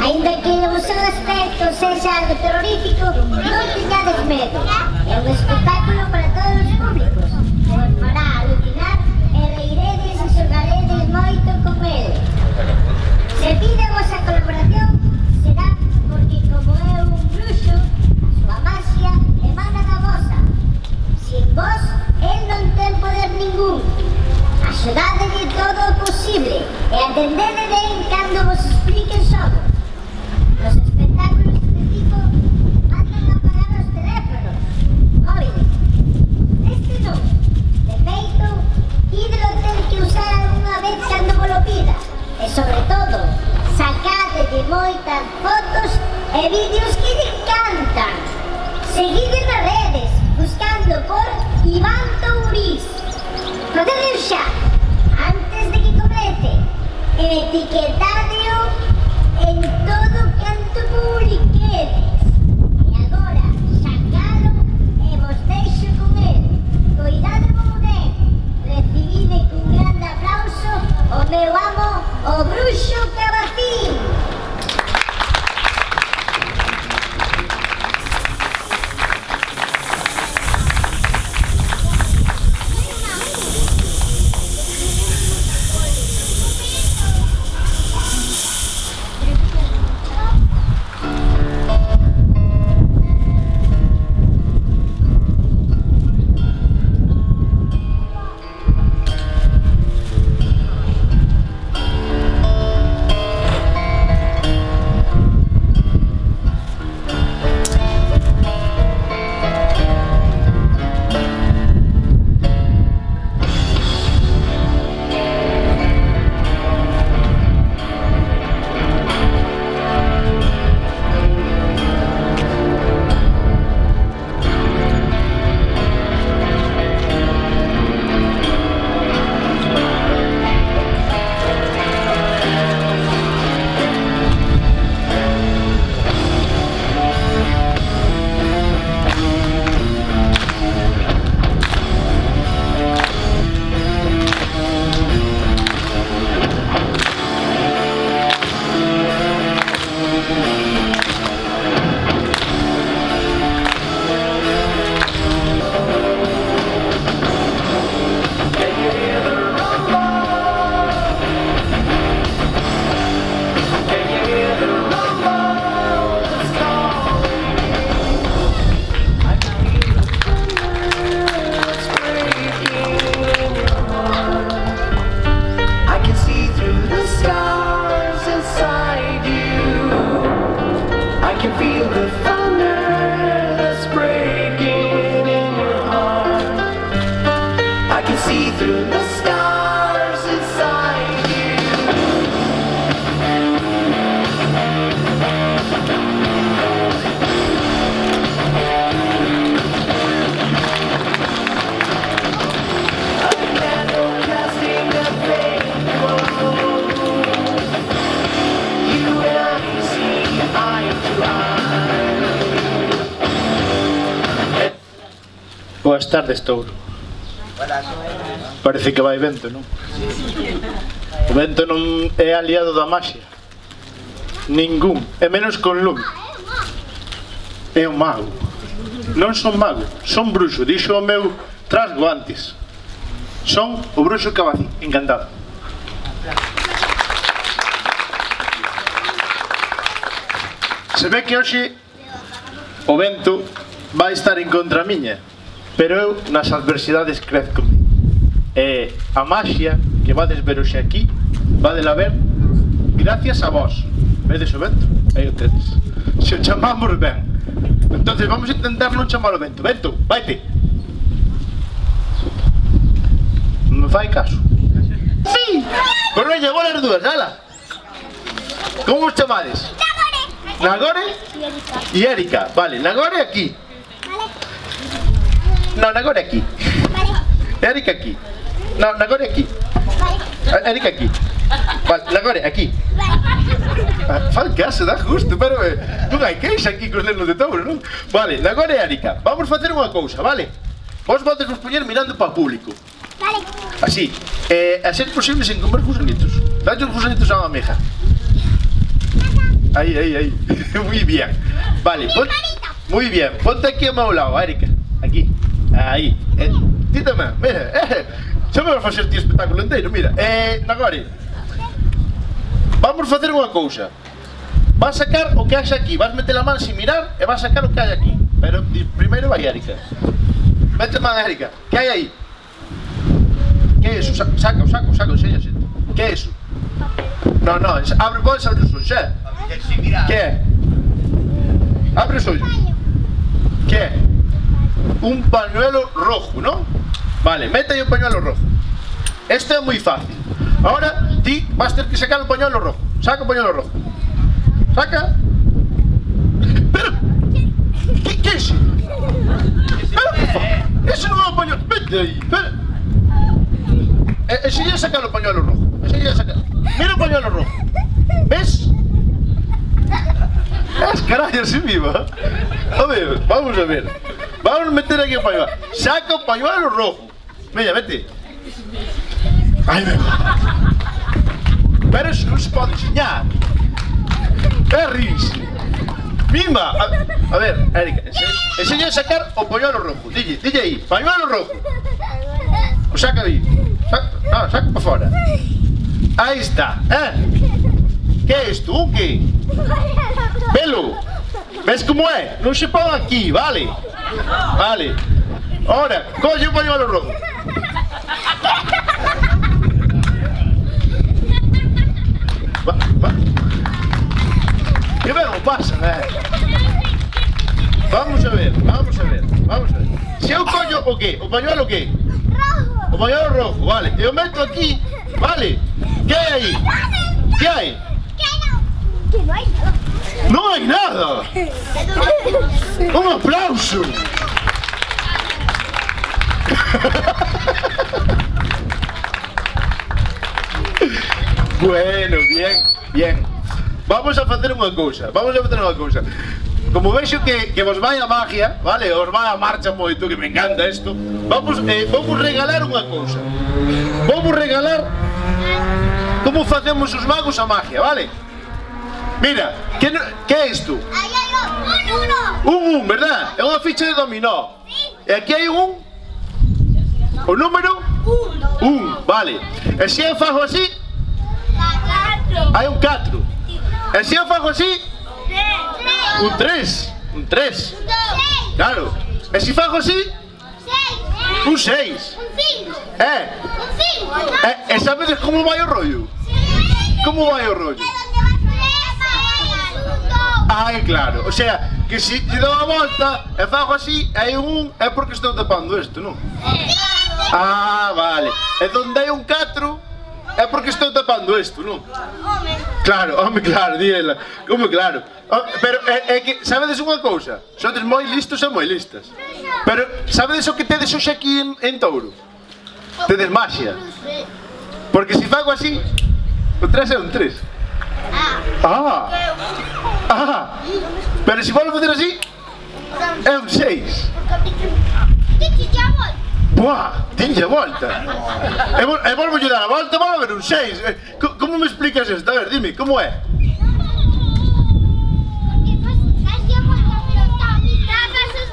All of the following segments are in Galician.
Ainda que o seu aspecto sexa algo terrorífico, non teñades medo. É un espectáculo para todos os públicos. Vos fará alucinar e reiredes e xogaredes moito con ele. Se pide a vosa colaboración, será porque como é un bruxo, a súa magia emana da vosa. Sin vos, el non ten poder ningún. Axudádelle todo o posible e atendede ben cando vos expliquen xogos. Nos espectáculos deste tipo mandan apagar os teléfonos móviles. Este non. De feito, ídelo ter que usar algunha vez cando vos lo pida. E sobre todo, sacádelle moitas fotos e vídeos que lle encantan. Seguide nas redes, buscando por Iván Touriz. Facedeo xa, antes de que comece, etiquetádeo en todo canto publiquedes. E agora, sacalo e vos deixo con ele. Coidado con ben, recibide cun grande aplauso o meu amo, o Bruxo Cabacín. tardes, Touro. Parece que vai vento, non? O vento non é aliado da maxia. Ningún, e menos con lume. É un mago. Non son mago, son bruxo. Dixo o meu trasgo antes. Son o bruxo Cabacín. Encantado. Se ve que hoxe o vento vai estar en contra miña, pero eu nas adversidades crezco. E a maxia que vades ver hoxe aquí vadela ver gracias a vos. Vedes o vento? Aí o tedes. Se o chamamos ben. Entonces vamos a intentar non chamar o vento. Vento, vaite. Non me fai caso. Sí. Por veña, bolas dúas, ala. Como os chamades? Nagore e Erika. Vale, Nagore aquí. No, Nagore aquí. Erika aquí. No, Nagore aquí. Erika aquí. Vale, Nagore aquí. Fal caso, dá justo, pero non hai queixa aquí cos nenos de Touro, non? Vale, Nagore e Erika, vamos facer unha cousa, vale? Vos podes vos poñer mirando para o público. Vale. Así, a ser posible sen comer gusanitos. Dalle os gusanitos a unha amiga. Aí, aí, aí. Muy bien. Vale, muy bien. Ponte aquí ao meu lado, Erika. Aquí. Aí. Ti tamén, mira. Xa me vas facer ti espectáculo inteiro, mira. Nagore. Vamos facer unha cousa. Vas sacar o que haxa aquí. Vas meter a man sin mirar e vas sacar o que hai aquí. Pero primeiro vai Erika. Mete a man, Erika. Que hai aí? Que é eso? Saca, enséñase. Que é eso? No, no, podes abrir os ollos, xa. Que é? Abre os ollos. Que é? Un pañuelo rojo, non? Vale, mete aí o pañuelo rojo. Isto é moi fácil. Ahora, ti vas ter que sacar o pañuelo rojo. Saca o pañuelo rojo. Saca. Pero, que é iso? Pero, por favor, ese non é o pañuelo. Vete aí, espera. Enseña a sacar o pañuelo rojo. Enseña a sacar. Mira o pañuelo rojo. ¿Ves? Es carallo, se viva. A ver, vamos a ver. Vamos a meter aquí o pañuelo. Saca o pañuelo rojo. Mira, vete. Ai, meu. Pero eso non se pode enseñar. É ris. Mima. A ver, Erika, enseña a sacar o pañuelo rojo. Dille aí, pañuelo rojo. O saca aí. Saca para fora. Aí está, Que é isto? Un que? Velo. Ves como é? Non se pon aquí, vale? Vale. Ora, colle o pañuelo rojo. Que ben o pasan, Vamos a ver. Se eu collo o que? O pañuelo que? Rojo. O pañuelo rojo, vale. Eu meto aquí, vale. Que hai aí? Que hai? Que non hai nada. Non hai nada. Un aplauso. Bueno, bien. Vamos a facer unha cousa. Como vexo que vos vai a magia, vale? Os vai a marcha moito, que me encanta isto. Vamos regalar unha cousa. Vamos regalar como facemos os magos a magia, vale? Mira, que é isto? Un, verdad? É unha ficha de dominó. E aquí hai un? O número? Un, vale. E se eu fago así? Hai un 4. E se eu fago así? Un 3. Claro. E se fago así? Un 6. E sabedes como vai o rollo? Como vai o rollo? Ai, claro, o sea, que se lle dou a volta e fago así, hai un, é porque estou tapando isto, non? Ah, vale. E donde hai un 4, é porque estou tapando isto, non? Claro, díela. Home, claro. Pero é que, sabedes unha cousa? Sodes moi listos e moi listas. Pero, sabedes o que tedes hoxe aquí en Touro? Tedes maxia. Porque se fago así, o 3 é un 3. Pero se vou facer así, é un 6. Buah, tinlle volta. E volvo a dar a volta, vai a ver un 6. Como me explicas isto? A ver, dime, como é?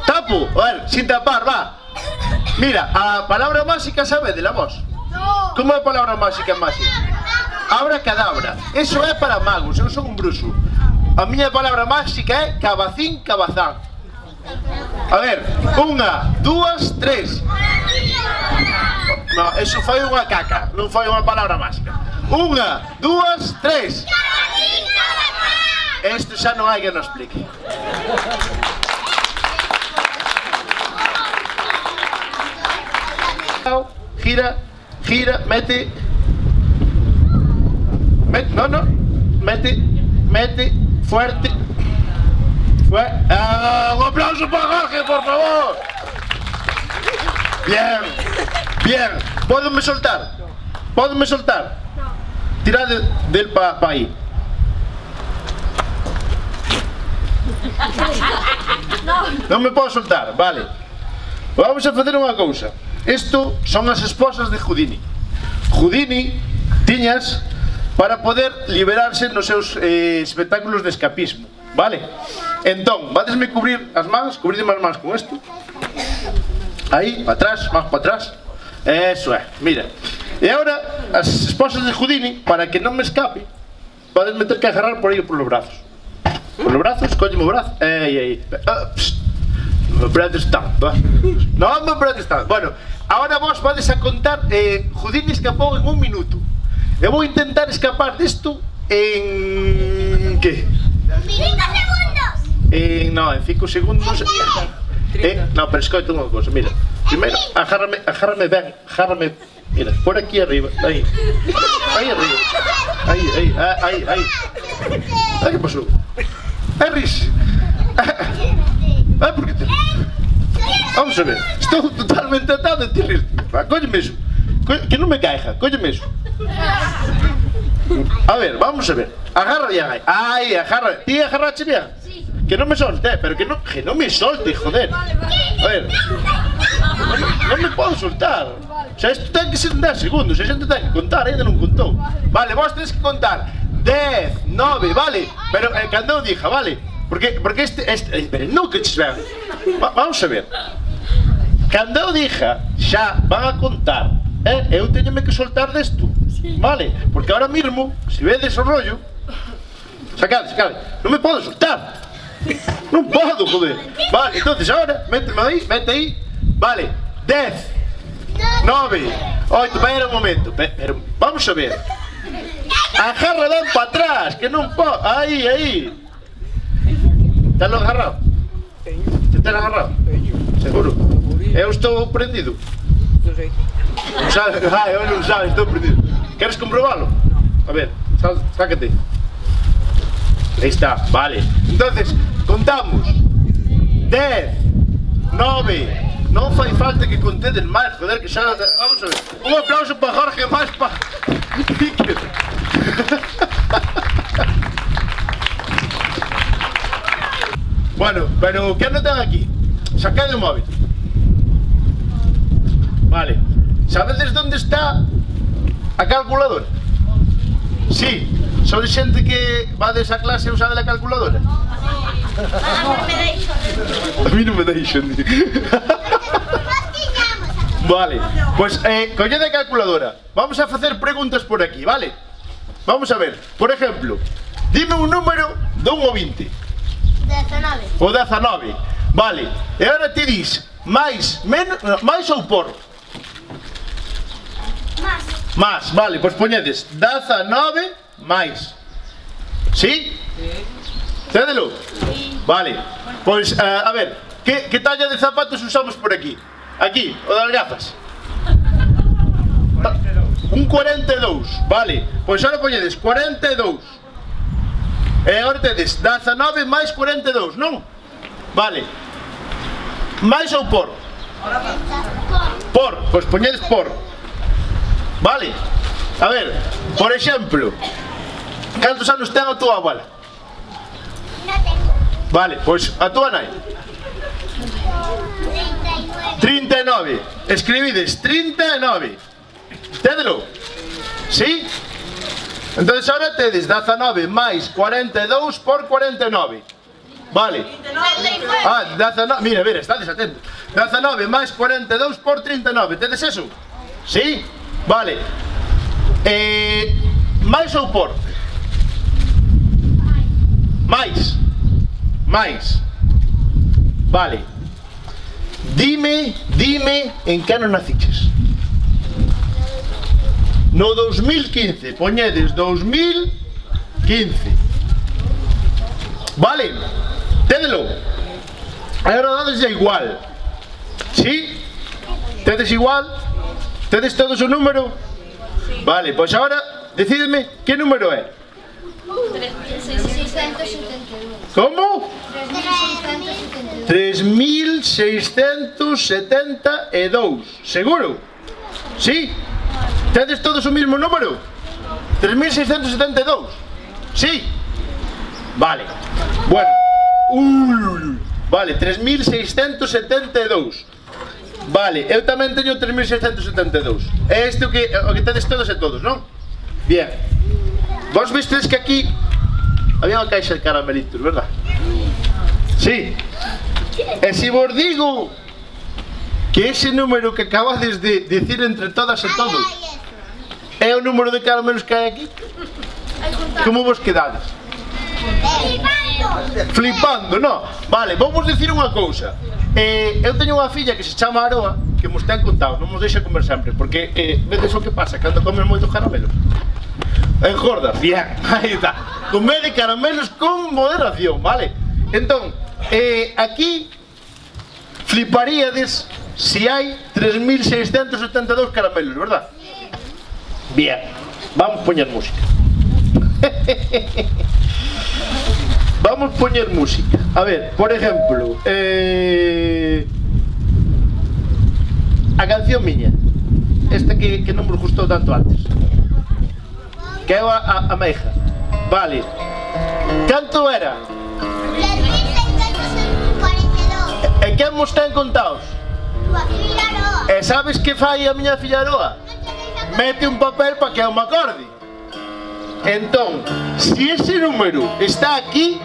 Tapo, a ver, sin tapar, va. Mira, a palabra máxica sabe de la voz. Como é a palabra máxica máxica? Abracadabra. Eso é para magos, eu son un bruxo. A miña palabra máxica é cabacín, cabazán. A ver, 1, 2, 3. No, eso foi unha caca, non foi unha palabra máxica. 1, 2, 3. Isto xa non hai que nos explique. Gira, gira, mete. Mete, fuerte. Un aplauso para Jorge, por favor. Bien, bien. ¿Pódenme soltar? ¿Pódenme soltar? Tirad del pa aí. Non me podo soltar, vale. Vamos a facer unha cousa. Isto son as esposas de Houdini. Houdini tiñas para poder liberarse nos seus espectáculos de escapismo, vale? Entón, vadesme cubrir as mans, cubridme as mans con isto. Aí, para atrás, máis para atrás. Eso é, mira. E agora, as esposas de Houdini, para que non me escape, vadesme ter que agarrar por aí polos brazos. Polos brazos, colleme o brazo. Ei. Non me apretes tanto, non me apretes tanto. Bueno, agora vos vades a contar Houdini escapou en 1 minuto. Eu vou intentar escapar disto en... que? 5 segundos! No, en 5 segundos... No, pero escoita unha cosa, mira. Primeiro, agárrame ben, agárrame... Mira, por aquí arriba, aí. Aí arriba. Aí. Ai, que pasou? Ai, ris. Ai, por que te... Vamos a ver, estou totalmente atado de te rir. Cólleme iso. Que non me caiga, cólleme iso. A ver, vamos a ver. Agarra bien aí. Ai, agarra. Ti agarrache bien? Sí. Que non me solte, pero que non me solte, joder. A ver. Non me podo soltar. O sea, isto ten que ser en 10 segundos. A xente ten que contar, ainda non contou. Vale, vos tenes que contar 10, 9, vale? Pero cando eu dija, vale? Porque pero non que ches ben. Vamos a ver. Cando eu dija, xa van a contar. Eu teñome que soltar desto, vale? Porque ahora mismo, se vedes o rollo, sacade, non me podo soltar. Non podo, joder. Vale, entonces ahora, mete aí, vale, 10, 9, 8, espera un momento, pero vamos a ver. Agarra dan para atrás, que non podo, aí. Estás lo agarrado? Te estás agarrado? Seguro? Eu estou prendido? Non sei. Non sabe, eu non sabe, estou perdido. Queres comprobalo? A ver, sácate. Aí está, vale. Entonces, contamos 10, 9. Non fai falta que contedes máis, joder, que xa... Vamos a ver. Un aplauso para Jorge, máis para... Bueno, pero que non ten aquí? Sacade o móvil. Vale. Sabedes onde está a calculadora? Sí. Sois xente que vades a clase usando a calculadora? A mí non me deixan. Vale. Pois, collede a calculadora. Vamos a facer preguntas por aquí, vale? Vamos a ver. Por exemplo, dime un número de 1 ao 20. 19. O 19. Vale. E agora te dis máis, menos, máis ou por? Más, vale, pois poñedes 19 máis. Sí? Cédelo? Sí. Vale, pois, a ver, que talla de zapatos usamos por aquí? Aquí, o das gafas. Un 42, vale, pois agora poñedes 42. E agora tedes 19 máis 42, non? Vale. Máis ou por? Por, pois poñedes por. Vale. A ver, por exemplo, cantos anos ten a túa abuela? Non tengo. Vale, pois a túa nai? 39. 39. Escribides 39. Tédelo? Sí? Entonces ahora tedes 19 máis 42 por 49. Vale. Ah, 19, mira, estades atentos. 19 máis 42 por 39. Tedes eso? Sí? Vale. Máis ou por? Máis. Vale. Dime en que ano naciches. No 2015, poñedes 2015. Vale, tédelo. Agora dades igual. Sí? Tedes igual? Tedes todos o número? Vale, pois agora decídeme que número é. 3672. Como? 3672. 3672. Seguro? Sí? Tedes todos o mismo número? 3672. Sí? Vale. Bueno. Vale, 3672. Vale, eu tamén teño 3672. É este o que tedes todos e todos, non? Bien. Vos vistes que aquí había unha caixa de caramelitos, verdad? Sí. E se vos digo que ese número que acabades de decir entre todas e todos é o número de caramelos que hai aquí, como vos quedades? Flipando, non? Vale, vamos dicir unha cousa. Eu teño unha filla que se chama Aroa, que mos ten contado, non mos deixa comer sempre, porque vedes o que pasa cando comes moitos caramelos. Engorda, bien, aí está. Comer de caramelos con moderación, vale? Entón, aquí fliparíades si hai 3672 caramelos, verdad? Bien, vamos poñer música. Vamos poñer música. A ver, por ejemplo, a canción miña, esta que non me gustou tanto antes, que é a Meija. Vale. Canto era? 3642. E quen mos ten contados? Tua filla Aroa. E sabes que fai a miña filla Aroa? Mete un papel para que eu me acorde. Entón, se ese número está aquí,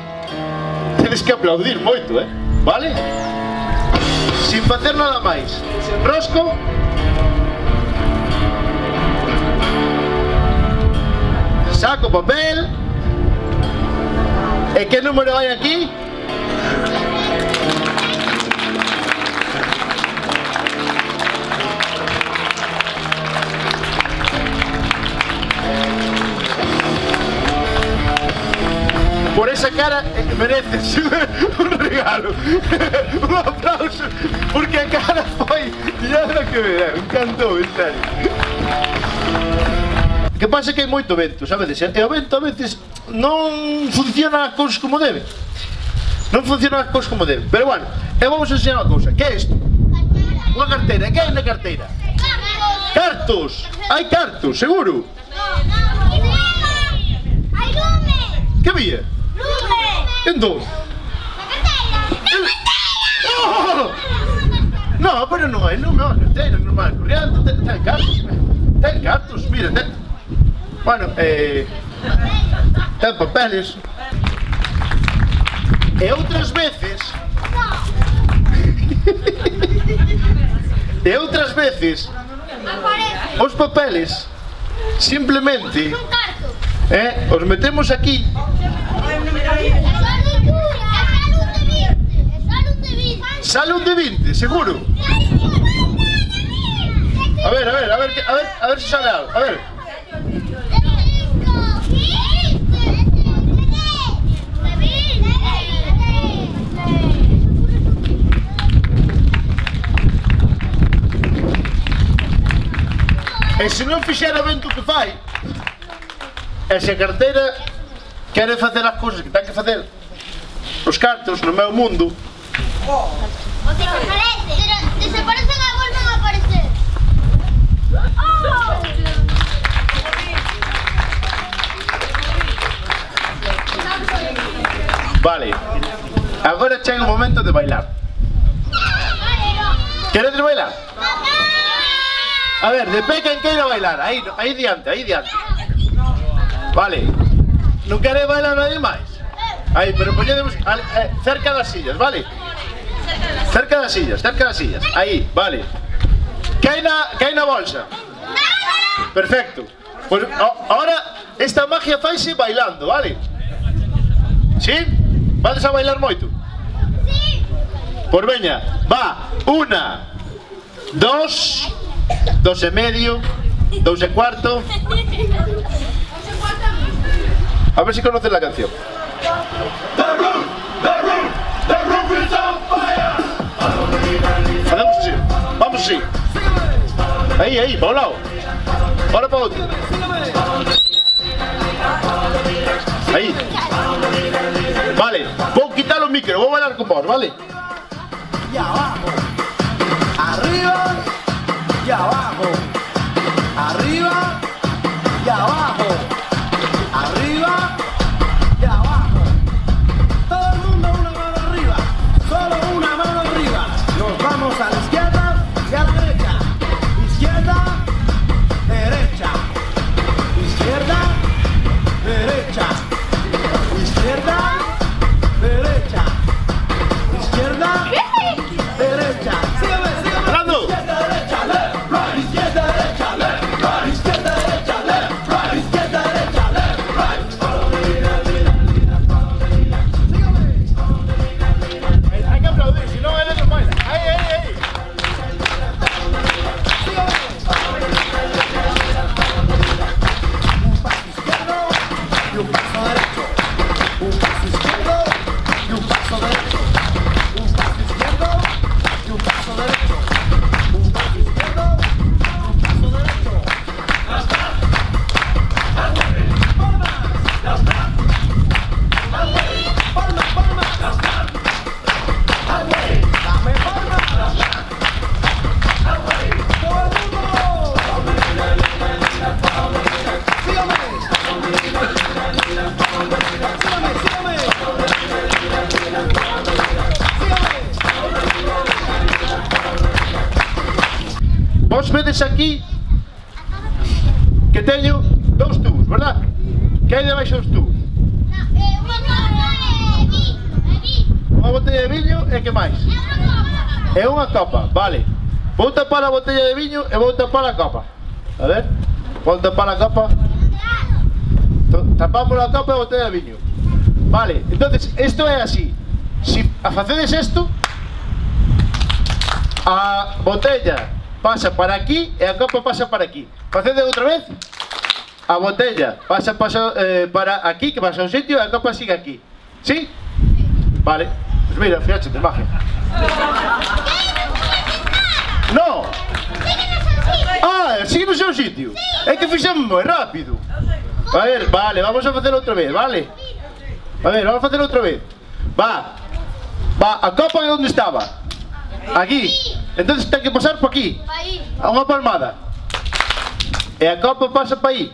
tedes que aplaudir moito, vale? Sin facer nada máis. Rosco. Saco papel. E que número hai aquí? Por esa cara mereces un regalo, un aplauso, porque a cara foi nada que ver, me encantou, en serio. Que pasa que hai moito vento, sabedes? E o vento a veces non funciona as cousas como deben. Non funcionan as cousas como deben. Pero bueno, vamos a enseñar unha cousa. Que é isto? Unha carteira. Que hai na carteira? Cartos. Hai cartos, seguro? Hai lume. Que vía? Lume. Entón? Na carteira. No, pero non hai lume, unha carteira normal, corriente, ten cartos. Ten cartos, mira, ten... Bueno, ten papeles. E outras veces... E outras veces... Os papeles simplemente... Un carto. Os metemos aquí. Sale un de 20, seguro. A ver si sale algo. A ver. E se non fixera ben o que fai, e se a carteira quere facer as cousas que ten que facer, os cartos no meu mundo, Desaparecen e volven a aparecer. vale, agora chega o momento de bailar. Queredes bailar? A ver, de pé quen queira bailar. Aí, aí diante, aí diante. Vale. Non quere bailar nadie máis? Aí, pero poñedemos cerca das sillas, vale? Cerca das sillas, cerca das sillas. Aí, vale. Que hai na bolsa? Perfecto. Pues ahora esta magia faise bailando, vale? ¿Sí? Vades a bailar moito? Sí. Pues veña, va, 1, 2, 2 e medio, 2 e cuarto. A ver si conoces la canción. Hacemos así, vamos así. Ahí, ahí, para un lado. Ahora para otro. Ahí. Vale, voy a quitar los micros, voy a bailar con vos, ¿vale? Y abajo, arriba y abajo, arriba y abajo, arriba y abajo. Todo el mundo una mano arriba, solo una mano arriba. Nos vamos a la izquierda y a la derecha. Izquierda, derecha. Izquierda, derecha. Izquierda, derecha. Izquierda, derecha. Sígueme, sígueme. ¡Fernando! Izquierda, derecha, left, right. Izquierda, derecha, left, right. Izquierda, derecha, left, right. Izquierda, derecha, left, right. Sígueme. Hay que aplaudir, si no él no baila. Ahí, ahí, ahí. Un paso izquierdo y un paso derecho. Un paso izquierdo y un paso derecho. Un paso izquierdo y un paso derecho. Un paso izquierdo y un paso derecho. Palmas, palmas. Dame palmas. Todo el mundo. Sígame. Sígame, sígame. Vos vedes aquí que teño 2 tubos, verdad? Que hai debaixo dos tubos? Unha botella de viño e que máis? E unha copa, vale. Vou tapar a botella de viño e vou tapar a copa. A ver, vou tapar a copa. Tapamos a copa e a botella de viño. Vale, entonces, esto é así. Si facedes esto, a botella pasa para aquí e a copa pasa para aquí. Facede outra vez. A botella pasa para aquí, que pasa a un sitio, e a copa sigue aquí. ¿Sí? Vale. Pues mira, fíjate, de magia. No. Ah, sigue no seu sitio. É que fixemos moi rápido. A ver, vale, vamos a facer outra vez, vale? A ver, vamos a facer outra vez. Va, a copa de onde estaba? Aquí. Entonces ten que pasar por aquí. A unha palmada. E a copa pasa para aí.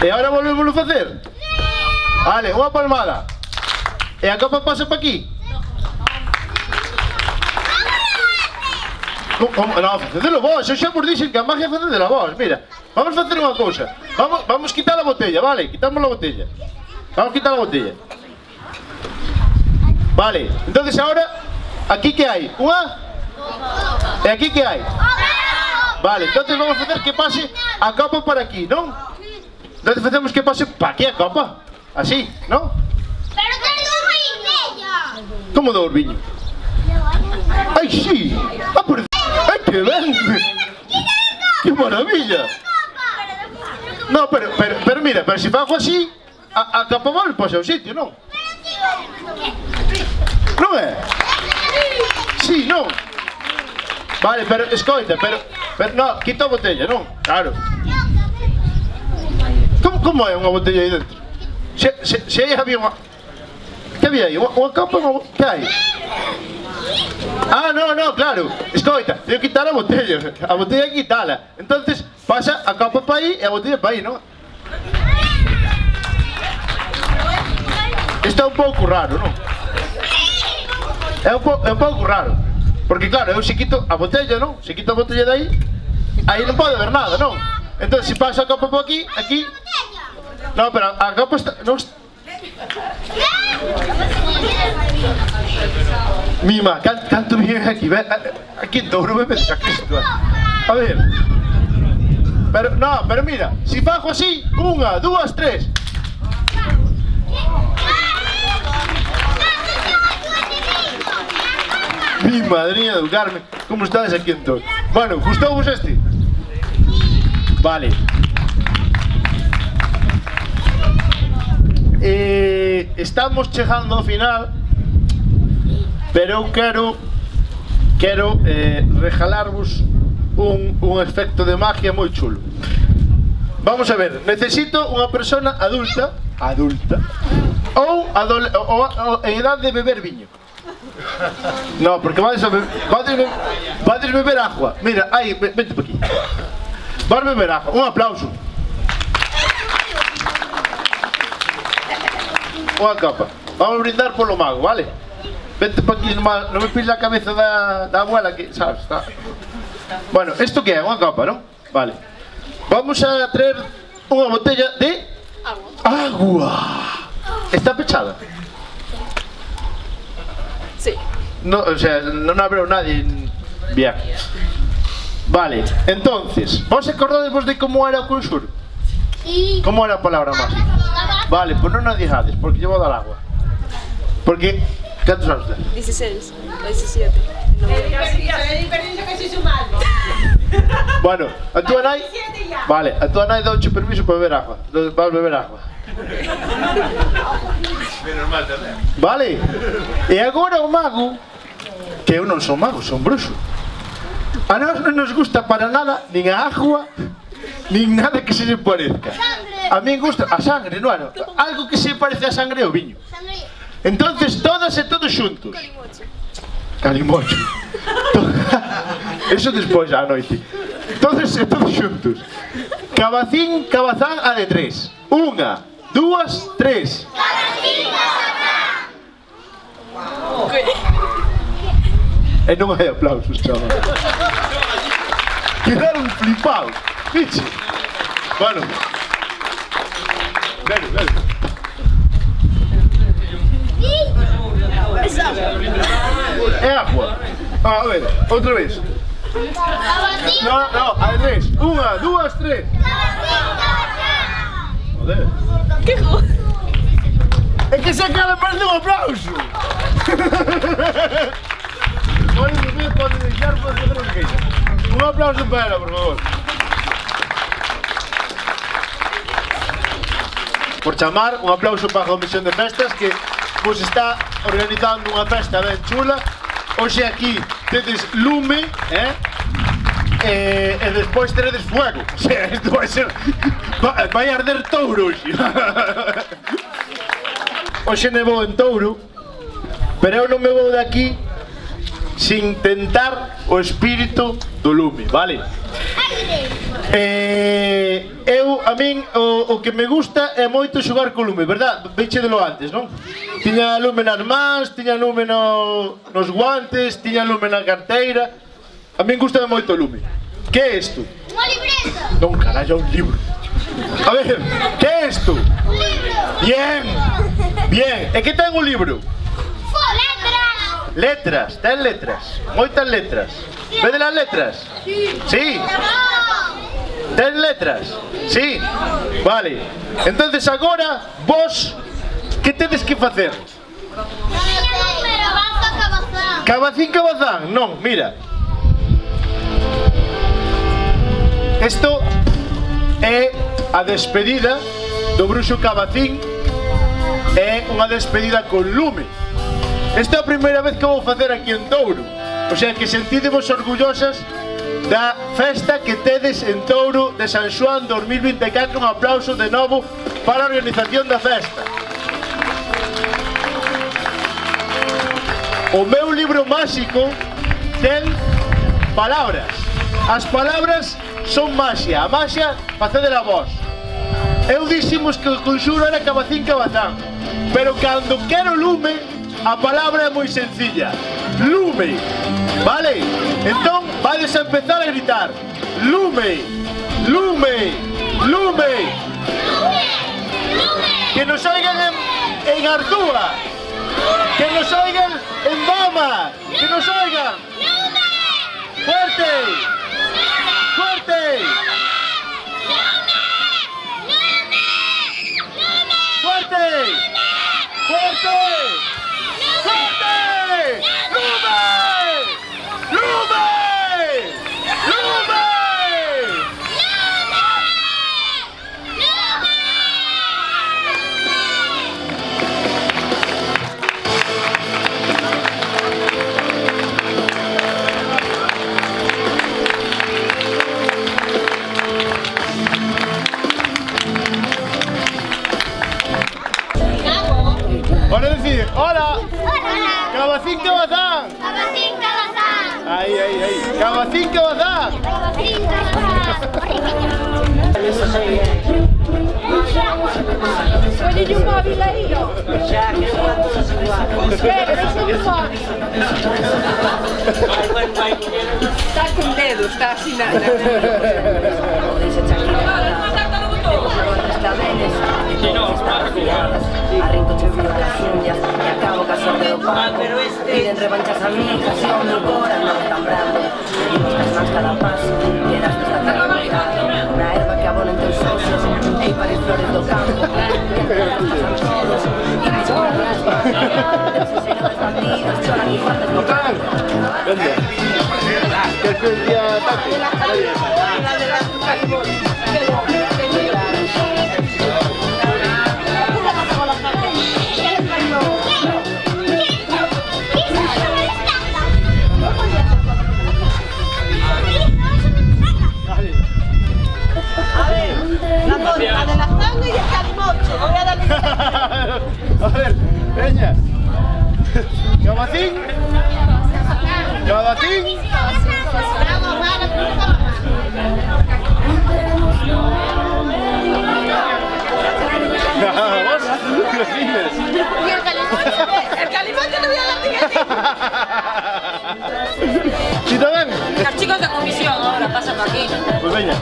E agora volvemos a facer. Vale, unha palmada. E a copa pasa para aquí. No, facedelo vos, eu xa vos dixen que a magia facedela vos, mira. Vamos a facer unha cousa. Vamos quitar a botella, vale? Quitamos a botella. Vamos a quitar a botella. Vale, entonces ahora, aquí que hai? Unha? E aquí que hai? Vale, entonces vamos a facer que pase a copa para aquí, non? Entonces facemos que pase para aquí a copa. Así, non? Pero tengo botella. Como do viño? Ai, sí! Ah, pero... Ai, que ben! Que maravilla! No, pero mira, pero se fago así, a copa volve para o seu sitio, non? Non é? Sí, non? Vale, pero escoita, pero no, quita a botella, non? Claro. Como é unha botella aí dentro? Se aí había unha... Que había aí? Unha copa? Que hai? Ah, no, claro. Escoita, teño que quitar a botella hai que quitala. Entonces, pasa a copa para aí e a botella para aí, non? Está un pouco raro, non? É un pouco raro. Porque claro, eu se quito a botella, non? Se quito a botella de aí non pode ver nada, non? Entón, se paso a copa por aquí, No, pero a copa está... Non... Mima, canto bien aquí, aquí en Touro bebe a Cristo. A ver. Pero mira, si fajo así, 1, 2, 3. Mi madrina do Carmen, como estades aquí en Touro? Bueno, gustouvos este? Vale. Estamos chegando ao final, pero eu quero regalarvos un efecto de magia moi chulo. Vamos a ver, necesito unha persona adulta ou en edad de beber viño. No, porque vades beber agua. Mira, aí, vente por aquí. Vas beber agua, un aplauso. Unha capa. Vamos a brindar polo mago, vale? Vente por aquí, non me pis a cabeza da abuela que, sabes, está... Bueno, isto que é? Unha capa, non? Vale. Vamos a traer unha botella de... Agua. Está pechada? Sí. No, o sea, non abriu nadie. Bien. Vale, entonces, vos acordadevos de como era o conxuro? Sí. Como era a palabra máxica? Vale, pues non a dixades, porque lle vou dar agua. Porque, cantos anos ten? 16 o 17. Bueno, a túa nai... Vale, a túa nai douche permiso para beber agua. Vas beber agua. Vale? E agora o mago, que eu non son mago, son bruxo. A nós non nos gusta para nada nin a agua, nin nada que se lle parezca. A min gusta a sangre, non é? Algo que se parece a sangre é o viño. Entonces, todas e todos xuntos. Calimocho. Eso despois á noite. Todos e todos xuntos. Cabacín, cabazán, a de 3. 1, 2, 3. Cabacín, cabazán. E non hai aplausos, chaval. Quedaron flipados. Fiche. Bueno. Vale. É agua. A ver, outra vez. Cabacín. No, a de 3. 1, 2, 3. Joder. Que joder. É que se acaba parece un aplauso. Pode deixar para fazer o que un aplauso para ela, por favor. Por chamar, un aplauso para a Comisión de Festas que vos está organizando unha festa ben chula. Hoxe aquí tedes lume, e despois teredes fuego. O sea, isto vai ser... vai arder Touro hoxe. Hoxe nevou en Touro, pero eu non me vou de aquí sin tentar o espírito do lume, vale? A min o que me gusta é moito xogar co lume, verdad? Veixedelo antes, non? Tiña lume nas mans, tiña lume nos guantes, tiña lume na carteira. A min gusta moito o lume. Que é isto? Unha libreta. Non, carallo, é un libro. A ver, que é isto? Un libro. Bien. E que ten o libro? Letras. Letras, ten letras, moitas letras. Vede las letras? Sí. Ten letras? Sí. Vale. Entonces agora vos que tedes que facer? Cabacín, cabazán. Non, mira. Isto é a despedida do bruxo Cabacín. É unha despedida con lume. Esta é a primeira vez que vou facer aquí en Touro. O sea, que sentidevos orgullosas da festa que tedes en Touro de San Xoán 2024. Un aplauso de novo para a organización da festa. O meu libro máxico ten palabras. As palabras son maxia. A maxia facedela vos. Eu dixemos que o conxuro era cabacín cabazán, pero cando quero lume, a palabra é moi sencilla. lume, vale? Entón, vades a empezar a gritar lume, lume, lume. Que nos oigan en Arzúa, que nos oigan en Bama, que nos oigan. ¡Fuerte! ¡Fuerte! ¡Fuerte! ¡Fuerte! ¡Fuerte! ¡Lume! ¡Lume! ¡Lume! Ahora decir, hola, Cabacín Cabazán. Ahí, ahí, ahí. Cabacín Cabazán. Ponegli un mobile io. Preso un mobile. Sta con dedo, sta así nada. Arrinco chufio las uñas y acabo casando de pago. Piden revanchas a mí, casi a mi cora no tan bravo. Pedimos las más cada paso, quedas de esta tarde mercado. Una herba que abona entre os socios, e pares flores do campo. Todos, y mis guardas, del sesero de bandidos, choran y faltas no canto. ¿Dónde? ¿Qué es el día ataque? La de la sangre y el calimocho. Voy a darle. A ver, Peña. Cabacín. Cabacín. Vamos, los niños. Y el calimocho. El calimocho no voy a dar ni que ¿Sí también? Los chicos de comisión ahora pasan por aquí. Pues venga.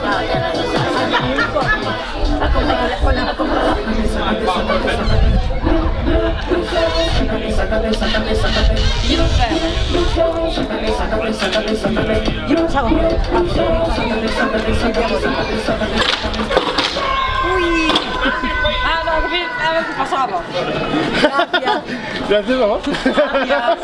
Ah, no, a ver qué pasaba. Gracias. Gracias, vamos. Gracias.